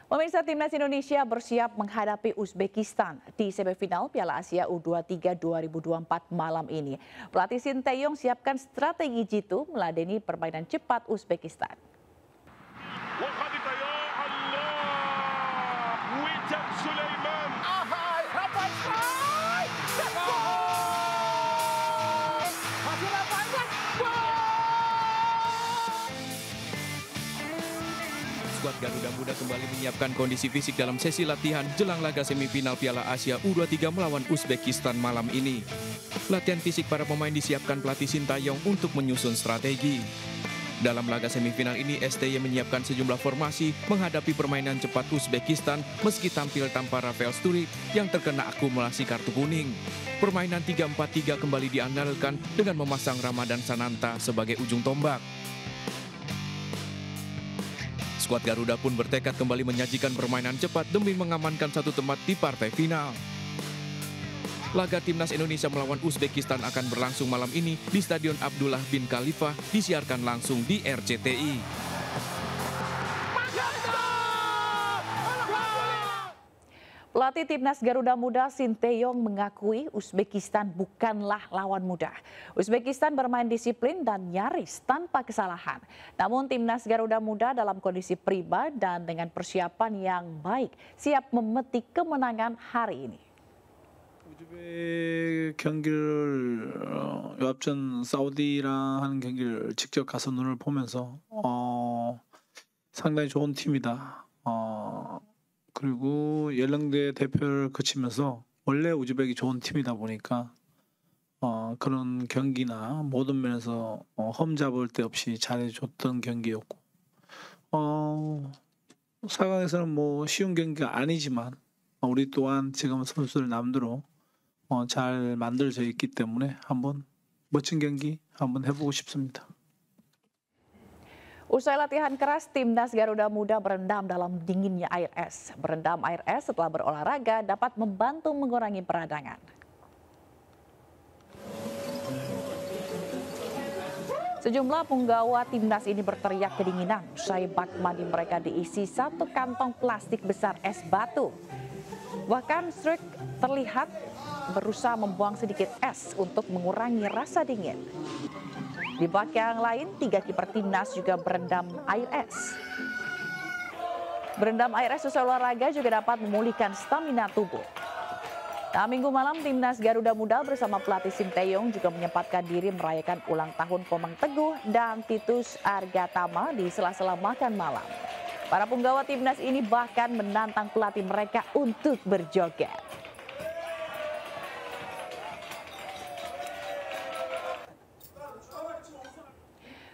Pemirsa, timnas Indonesia bersiap menghadapi Uzbekistan di semifinal Piala Asia U23 2024 malam ini. Pelatih Sinteyong siapkan strategi jitu meladeni permainan cepat Uzbekistan. Skuad Garuda Muda kembali menyiapkan kondisi fisik dalam sesi latihan jelang laga semifinal Piala Asia U23 melawan Uzbekistan malam ini. Latihan fisik para pemain disiapkan pelatih Sinteyong untuk menyusun strategi. Dalam laga semifinal ini, STY menyiapkan sejumlah formasi menghadapi permainan cepat Uzbekistan meski tampil tanpa Rafael Sturridge yang terkena akumulasi kartu kuning. Permainan 3-4-3 kembali diandalkan dengan memasang Ramadan Sananta sebagai ujung tombak. Skuad Garuda pun bertekad kembali menyajikan permainan cepat demi mengamankan satu tempat di partai final. Laga timnas Indonesia melawan Uzbekistan akan berlangsung malam ini di Stadion Abdullah bin Khalifah, disiarkan langsung di RCTI. Pelatih timnas Garuda Muda Sinteyong mengakui Uzbekistan bukanlah lawan mudah. Uzbekistan bermain disiplin dan nyaris tanpa kesalahan. Namun timnas Garuda Muda dalam kondisi prima dan dengan persiapan yang baik siap memetik kemenangan hari ini. 우즈벡 경기를 앞전 사우디랑 하는 경기를 직접 가서 눈을 보면서 상당히 좋은 팀이다. 그리고 연령대 대표를 거치면서 원래 우즈벡이 좋은 팀이다 보니까 그런 경기나 모든 면에서 험잡을 데 없이 잘해줬던 경기였고 4강에서는 뭐 쉬운 경기가 아니지만 우리 또한 지금 선수들 남대로 잘 만들어져 있기 때문에 한번 멋진 경기 한번 해보고 싶습니다. Usai latihan keras, timnas Garuda Muda berendam dalam dinginnya air es. Berendam air es setelah berolahraga dapat membantu mengurangi peradangan. Sejumlah punggawa timnas ini berteriak kedinginan usai bak mandi mereka diisi satu kantong plastik besar es batu. Bahkan Strick terlihat berusaha membuang sedikit es untuk mengurangi rasa dingin. Di bak yang lain, 3 kiper timnas juga berendam air es. Berendam air es usai olahraga juga dapat memulihkan stamina tubuh. Nah, Minggu malam timnas Garuda Muda bersama pelatih Sinteyong juga menyempatkan diri merayakan ulang tahun Komang Teguh dan Titus Argatama di sela-sela makan malam. Para punggawa timnas ini bahkan menantang pelatih mereka untuk berjoget.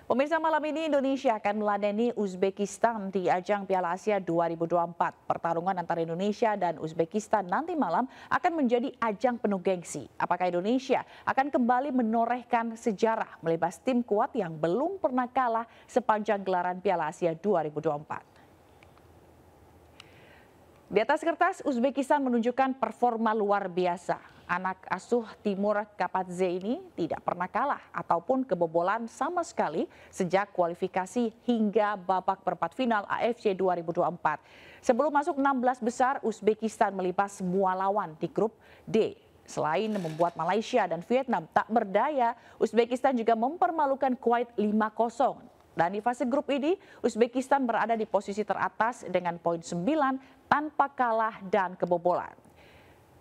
Pemirsa, malam ini Indonesia akan meladeni Uzbekistan di ajang Piala Asia 2024. Pertarungan antara Indonesia dan Uzbekistan nanti malam akan menjadi ajang penuh gengsi. Apakah Indonesia akan kembali menorehkan sejarah melibas tim kuat yang belum pernah kalah sepanjang gelaran Piala Asia 2024? Di atas kertas, Uzbekistan menunjukkan performa luar biasa. Anak asuh Timur Kapadze ini tidak pernah kalah ataupun kebobolan sama sekali sejak kualifikasi hingga babak perempat final AFC 2024. Sebelum masuk 16 besar, Uzbekistan melibas semua lawan di grup D. Selain membuat Malaysia dan Vietnam tak berdaya, Uzbekistan juga mempermalukan Kuwait 5-0. Dan di fase grup ini, Uzbekistan berada di posisi teratas dengan poin 9 tanpa kalah dan kebobolan.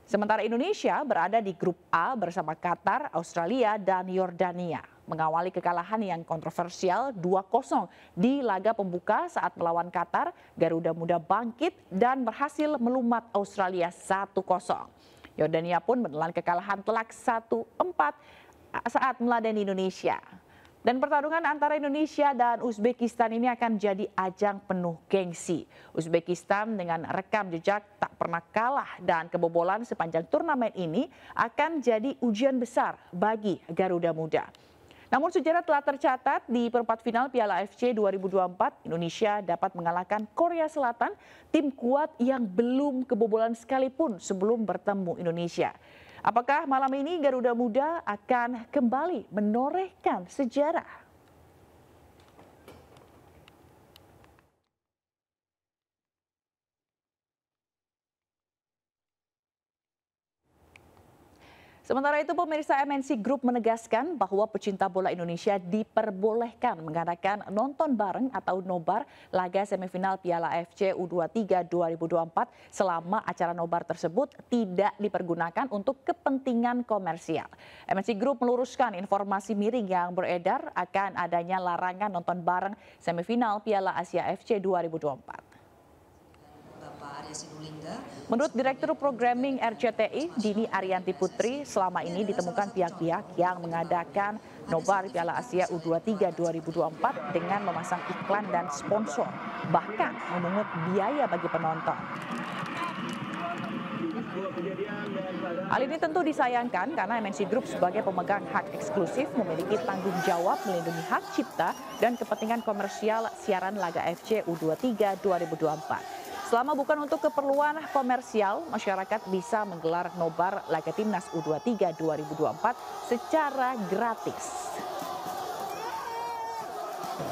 Sementara Indonesia berada di grup A bersama Qatar, Australia, dan Yordania. Mengawali kekalahan yang kontroversial 2-0 di laga pembuka saat melawan Qatar, Garuda Muda bangkit dan berhasil melumat Australia 1-0. Yordania pun menelan kekalahan telak 1-4 saat meladeni Indonesia. Dan pertarungan antara Indonesia dan Uzbekistan ini akan jadi ajang penuh gengsi. Uzbekistan dengan rekam jejak tak pernah kalah dan kebobolan sepanjang turnamen ini akan jadi ujian besar bagi Garuda Muda. Namun sejarah telah tercatat di perempat final Piala AFC 2024, Indonesia dapat mengalahkan Korea Selatan, tim kuat yang belum kebobolan sekalipun sebelum bertemu Indonesia. Apakah malam ini Garuda Muda akan kembali menorehkan sejarah? Sementara itu, pemirsa, MNC Group menegaskan bahwa pecinta bola Indonesia diperbolehkan mengadakan nonton bareng atau nobar laga semifinal Piala AFC U23 2024 selama acara nobar tersebut tidak dipergunakan untuk kepentingan komersial. MNC Group meluruskan informasi miring yang beredar akan adanya larangan nonton bareng semifinal Piala Asia AFC 2024. Menurut Direktur Programming RCTI, Dini Arianti Putri, selama ini ditemukan pihak-pihak yang mengadakan nobar Piala Asia U23 2024 dengan memasang iklan dan sponsor, bahkan memungut biaya bagi penonton. Hal ini tentu disayangkan karena MNC Group sebagai pemegang hak eksklusif memiliki tanggung jawab melindungi hak cipta dan kepentingan komersial siaran laga AFC U23 2024. Selama bukan untuk keperluan komersial, masyarakat bisa menggelar nobar laga Timnas U23 2024 secara gratis.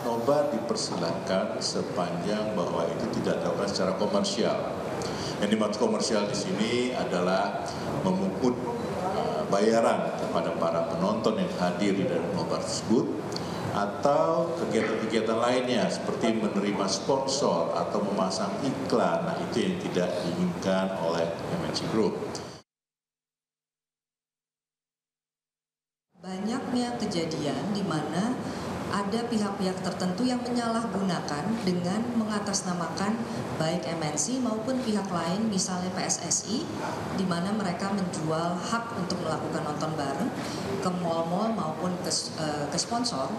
Nobar dipersilakan sepanjang bahwa itu tidak dilakukan secara komersial. Yang dimaksud komersial di sini adalah memungut bayaran kepada para penonton yang hadir di dalam nobar tersebut, atau kegiatan-kegiatan lainnya seperti menerima sponsor atau memasang iklan. Nah, itu yang tidak diinginkan oleh MNC Group. Banyaknya kejadian di mana ada pihak-pihak tertentu yang menyalahgunakan dengan mengatasnamakan baik MNC maupun pihak lain, misalnya PSSI, di mana mereka menjual hak untuk melakukan nonton bareng ke mal-mal maupun ke sponsor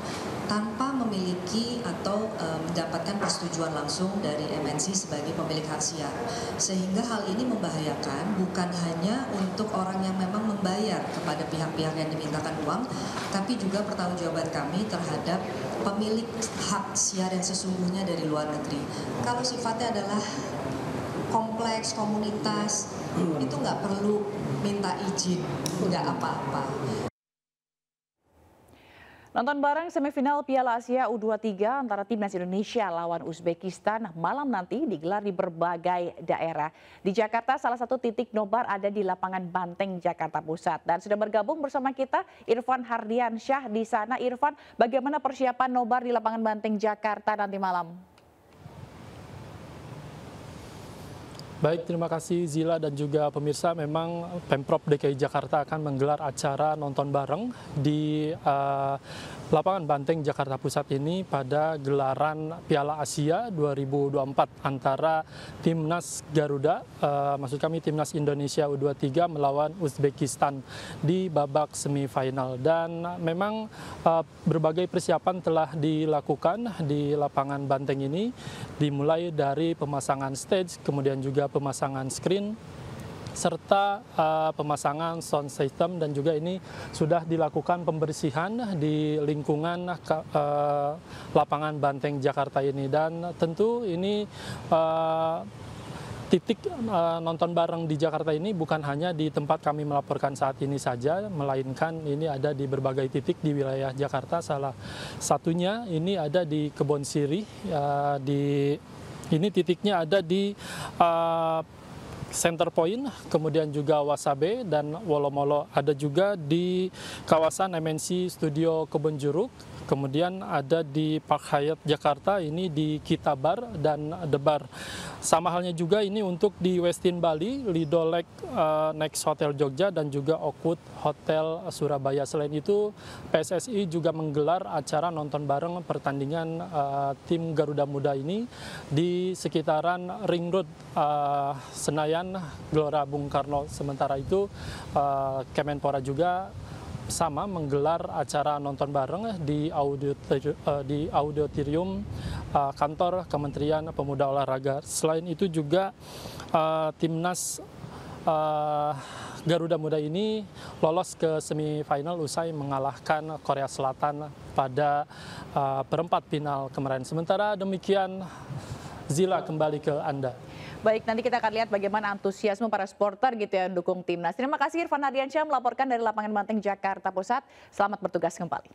tanpa memiliki atau mendapatkan persetujuan langsung dari MNC sebagai pemilik hak siar. Sehingga hal ini membahayakan bukan hanya untuk orang yang memang membayar kepada pihak-pihak yang dimintakan uang, tapi juga pertanggungjawaban kami terhadap pemilik hak siar yang sesungguhnya dari luar negeri. Kalau sifatnya adalah kompleks, komunitas, itu nggak perlu minta izin, nggak apa-apa. Nonton bareng semifinal Piala Asia U23 antara Timnas Indonesia lawan Uzbekistan malam nanti digelar di berbagai daerah. Di Jakarta, salah satu titik nobar ada di lapangan Banteng, Jakarta Pusat. Dan sudah bergabung bersama kita Irfan Hardiansyah di sana. Irfan, bagaimana persiapan nobar di lapangan Banteng, Jakarta nanti malam? Baik, terima kasih Zila dan juga pemirsa. Memang Pemprov DKI Jakarta akan menggelar acara nonton bareng di lapangan Banteng Jakarta Pusat ini pada gelaran Piala Asia 2024 antara Timnas Garuda, maksud kami Timnas Indonesia U23 melawan Uzbekistan di babak semifinal. Dan memang berbagai persiapan telah dilakukan di lapangan Banteng ini, dimulai dari pemasangan stage, kemudian juga pemasangan screen, serta pemasangan sound system, dan juga ini sudah dilakukan pembersihan di lingkungan lapangan Banteng Jakarta ini. Dan tentu ini titik nonton bareng di Jakarta ini bukan hanya di tempat kami melaporkan saat ini saja, melainkan ini ada di berbagai titik di wilayah Jakarta. Salah satunya ini ada di Kebon Sirih, ini titiknya ada di Center Point, kemudian juga Wasabe dan Wolomolo. Ada juga di kawasan MNC Studio Kebonjeruk, kemudian ada di Park Hyatt Jakarta, ini di Kitabar dan Debar. Sama halnya juga ini untuk di Westin Bali, Lido Lake Next Hotel Jogja, dan juga Oakwood Hotel Surabaya. Selain itu, PSSI juga menggelar acara nonton bareng pertandingan tim Garuda Muda ini di sekitaran Ring Road Senayan, Gelora Bung Karno. Sementara itu, Kemenpora juga sama menggelar acara nonton bareng di auditorium kantor Kementerian Pemuda Olahraga. Selain itu juga timnas Garuda Muda ini lolos ke semifinal usai mengalahkan Korea Selatan pada perempat final kemarin. Sementara demikian, Zila, kembali ke Anda. Baik, nanti kita akan lihat bagaimana antusiasme para supporter gitu ya mendukung timnas. Terima kasih Irfan Hardiansyah melaporkan dari lapangan Banteng Jakarta Pusat. Selamat bertugas kembali.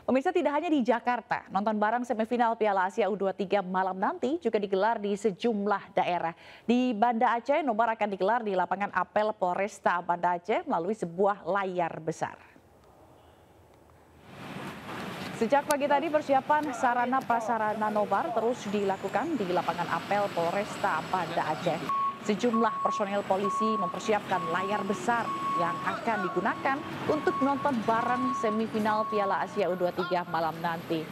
Pemirsa, tidak hanya di Jakarta, nonton bareng semifinal Piala Asia U23 malam nanti juga digelar di sejumlah daerah. Di Banda Aceh, nobar akan digelar di lapangan apel Polresta Banda Aceh melalui sebuah layar besar. Sejak pagi tadi persiapan sarana prasarana nobar terus dilakukan di lapangan apel Polresta Banda Aceh. Sejumlah personel polisi mempersiapkan layar besar yang akan digunakan untuk nonton bareng semifinal Piala Asia U23 malam nanti.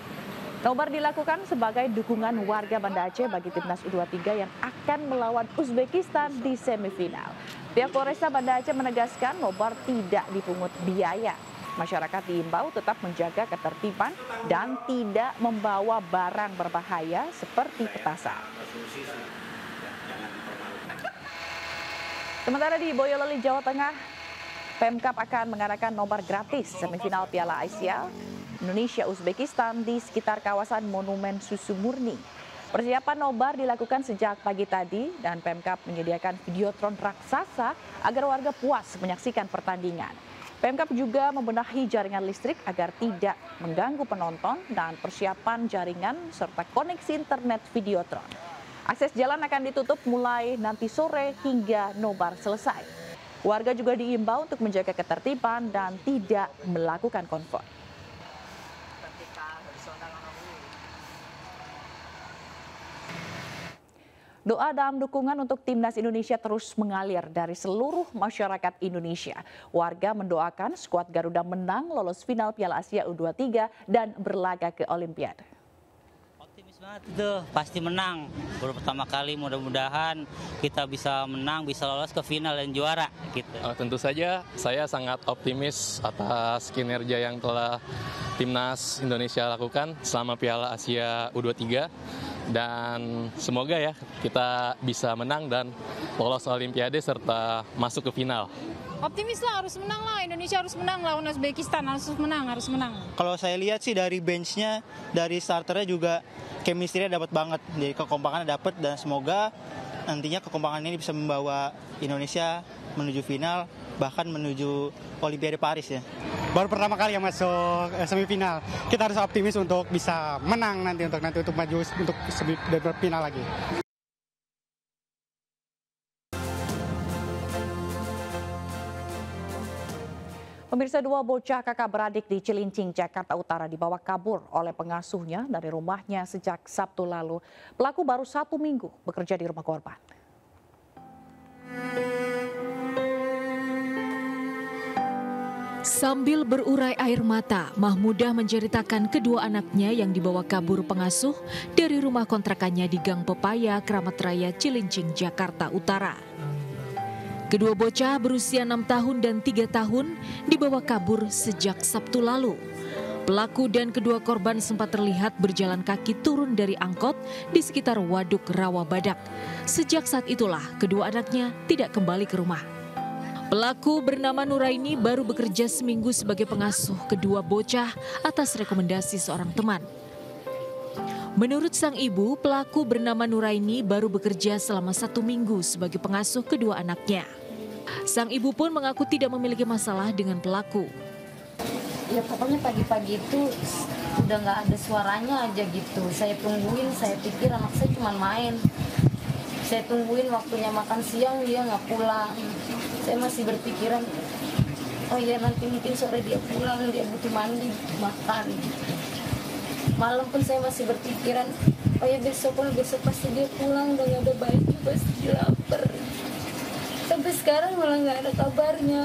Nobar dilakukan sebagai dukungan warga Banda Aceh bagi timnas U23 yang akan melawan Uzbekistan di semifinal. Pihak Polresta Banda Aceh menegaskan nobar tidak dipungut biaya. Masyarakat diimbau tetap menjaga ketertiban dan tidak membawa barang berbahaya seperti petasan. Sementara di Boyolali, Jawa Tengah, Pemkab akan mengadakan nobar gratis semifinal Piala Asia Indonesia-Uzbekistan di sekitar kawasan Monumen Susu Murni. Persiapan nobar dilakukan sejak pagi tadi dan Pemkab menyediakan videotron raksasa agar warga puas menyaksikan pertandingan. Pemkab juga membenahi jaringan listrik agar tidak mengganggu penonton dan persiapan jaringan serta koneksi internet videotron. Akses jalan akan ditutup mulai nanti sore hingga nobar selesai. Warga juga diimbau untuk menjaga ketertiban dan tidak melakukan konvoy. Doa dan dukungan untuk timnas Indonesia terus mengalir dari seluruh masyarakat Indonesia. Warga mendoakan skuad Garuda menang lolos final Piala Asia U23 dan berlaga ke Olimpiade. Itu pasti menang. Baru pertama kali, mudah-mudahan kita bisa menang, bisa lolos ke final dan juara gitu. Tentu saja saya sangat optimis atas kinerja yang telah timnas Indonesia lakukan selama Piala Asia U23 dan semoga ya kita bisa menang dan lolos Olimpiade serta masuk ke final. Optimis lah, harus menang lah, Indonesia harus menang lawan Uzbekistan, harus menang. Kalau saya lihat sih dari benchnya, dari starternya juga chemistry-nya dapat banget, jadi kekompakannya dapat dan semoga nantinya kekompakan ini bisa membawa Indonesia menuju final, bahkan menuju Olimpiade Paris ya. Baru pertama kali yang masuk semifinal, kita harus optimis untuk bisa menang nanti untuk maju untuk final lagi. Pemirsa, dua bocah kakak beradik di Cilincing, Jakarta Utara dibawa kabur oleh pengasuhnya dari rumahnya sejak Sabtu lalu. Pelaku baru 1 minggu bekerja di rumah korban. Sambil berurai air mata, Mahmudah menceritakan kedua anaknya yang dibawa kabur pengasuh dari rumah kontrakannya di Gang Pepaya, Kramat Raya, Cilincing, Jakarta Utara. Kedua bocah berusia 6 tahun dan 3 tahun dibawa kabur sejak Sabtu lalu. Pelaku dan kedua korban sempat terlihat berjalan kaki turun dari angkot di sekitar Waduk Rawa Badak. Sejak saat itulah kedua anaknya tidak kembali ke rumah. Pelaku bernama Nuraini baru bekerja seminggu sebagai pengasuh kedua bocah atas rekomendasi seorang teman. Menurut sang ibu, pelaku bernama Nuraini baru bekerja selama 1 minggu sebagai pengasuh kedua anaknya. Sang ibu pun mengaku tidak memiliki masalah dengan pelaku. Ya pokoknya pagi-pagi itu udah nggak ada suaranya aja gitu. Saya tungguin, saya pikir anak saya cuma main. Saya tungguin waktunya makan siang, dia nggak pulang. Saya masih berpikiran, oh ya nanti mungkin sore dia pulang, dia butuh mandi, makan. Malam pun saya masih berpikiran, oh ya besok pasti dia pulang, udah nggak ada baju, pasti dia lapar. Sampai sekarang malah nggak ada kabarnya.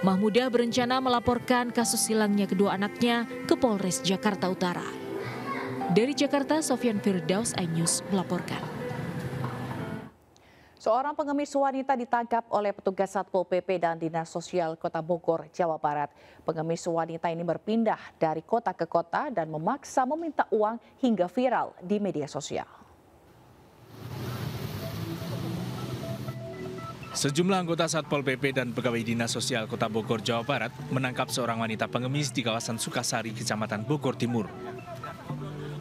Mahmudah berencana melaporkan kasus hilangnya kedua anaknya ke Polres Jakarta Utara. Dari Jakarta, Sofyan Firdaus, iNews melaporkan. Seorang pengemis wanita ditangkap oleh petugas Satpol PP dan Dinas Sosial Kota Bogor, Jawa Barat. Pengemis wanita ini berpindah dari kota ke kota dan memaksa meminta uang hingga viral di media sosial. Sejumlah anggota Satpol PP dan pegawai Dinas Sosial Kota Bogor, Jawa Barat menangkap seorang wanita pengemis di kawasan Sukasari, Kecamatan Bogor Timur.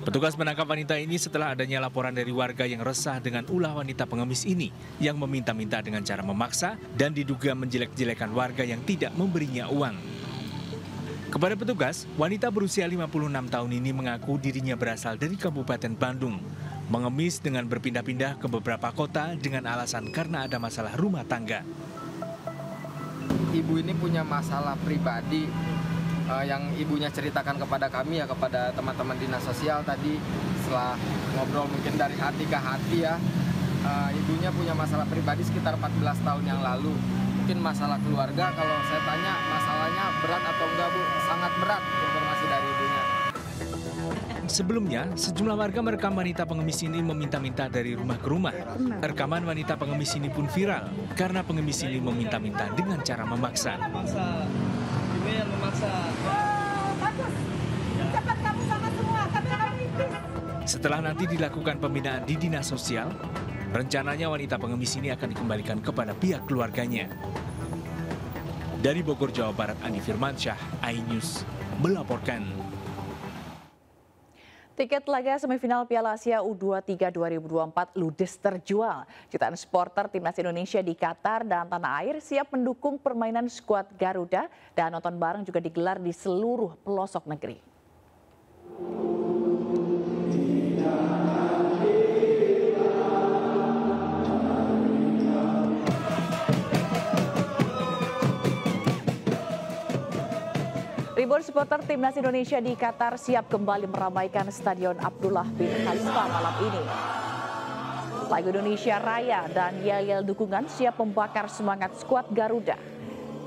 Petugas menangkap wanita ini setelah adanya laporan dari warga yang resah dengan ulah wanita pengemis ini yang meminta-minta dengan cara memaksa dan diduga menjelek-jelekan warga yang tidak memberinya uang. Kepada petugas, wanita berusia 56 tahun ini mengaku dirinya berasal dari Kabupaten Bandung, mengemis dengan berpindah-pindah ke beberapa kota dengan alasan karena ada masalah rumah tangga. Ibu ini punya masalah pribadi yang ibunya ceritakan kepada kami ya, kepada teman-teman dinas sosial tadi setelah ngobrol mungkin dari hati ke hati ya. Ibunya punya masalah pribadi sekitar 14 tahun yang lalu. Mungkin masalah keluarga, kalau saya tanya masalahnya berat atau enggak Bu? Sangat berat, informasi dari ibunya. Sebelumnya, sejumlah warga merekam wanita pengemis ini meminta-minta dari rumah ke rumah. Rekaman wanita pengemis ini pun viral karena pengemis ini meminta-minta dengan cara memaksa. Ibu yang memaksa. Cepat kamu sama semua, kami akan pipis. Setelah nanti dilakukan pembinaan di dinas sosial, rencananya wanita pengemis ini akan dikembalikan kepada pihak keluarganya. Dari Bogor, Jawa Barat, Andi Firmansyah, iNews melaporkan. Tiket laga semifinal Piala Asia U23 2024 ludes terjual. Jutaan supporter timnas Indonesia di Qatar dan tanah air siap mendukung permainan skuad Garuda dan nonton bareng juga digelar di seluruh pelosok negeri. Ribuan supporter timnas Indonesia di Qatar siap kembali meramaikan Stadion Abdullah bin Khalifa malam ini. Lagu Indonesia Raya dan yel-yel dukungan siap membakar semangat skuad Garuda.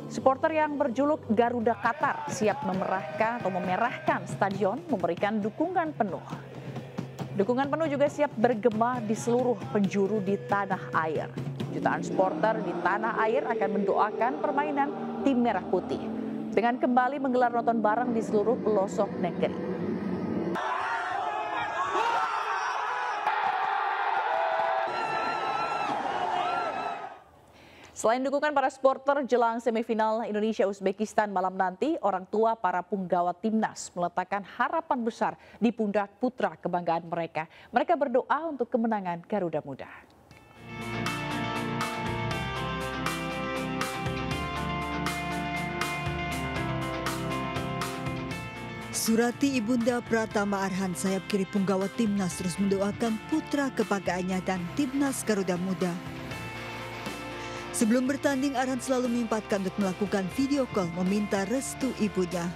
Supporter yang berjuluk Garuda Qatar siap memerahkan stadion, memberikan dukungan penuh. Dukungan penuh juga siap bergema di seluruh penjuru di tanah air. Jutaan supporter di tanah air akan mendoakan permainan tim Merah Putih dengan kembali menggelar nonton bareng di seluruh pelosok negeri. Selain dukungan para supporter jelang semifinal Indonesia-Uzbekistan malam nanti, orang tua para punggawa timnas meletakkan harapan besar di pundak putra kebanggaan mereka. Mereka berdoa untuk kemenangan Garuda Muda. Surati Ibunda Pratama Arhan, sayap kiri punggawa timnas, terus mendoakan putra kebanggaannya dan timnas Garuda Muda. Sebelum bertanding, Arhan selalu menyempatkan untuk melakukan video call meminta restu ibunya.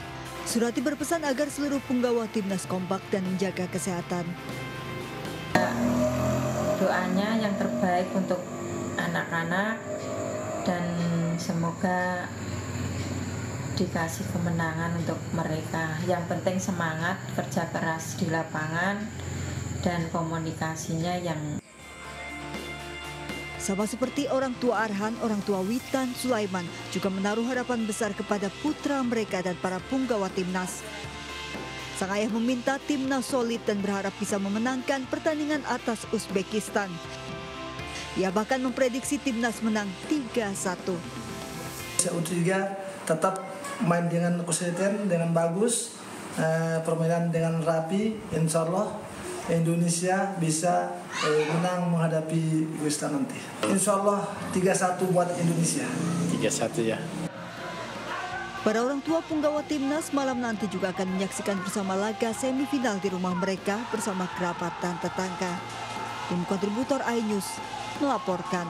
Surati berpesan agar seluruh punggawa timnas kompak dan menjaga kesehatan. Doanya yang terbaik untuk anak-anak dan semoga dikasih kemenangan untuk mereka. Yang penting semangat, kerja keras di lapangan, dan komunikasinya yang... Sama seperti orang tua Arhan, orang tua Witan Sulaiman juga menaruh harapan besar kepada putra mereka dan para punggawa timnas. Sang ayah meminta timnas solid dan berharap bisa memenangkan pertandingan atas Uzbekistan. Ia bahkan memprediksi timnas menang 3-1. U23 tetap main dengan konsisten, dengan bagus, permainan dengan rapi. Insya Allah Indonesia bisa menang menghadapi Uzbekistan nanti. Insya Allah 3-1 buat Indonesia. 3-1 ya. Para orang tua punggawa timnas malam nanti juga akan menyaksikan bersama laga semifinal di rumah mereka bersama kerabat dan tetangga. Tim kontributor iNews melaporkan.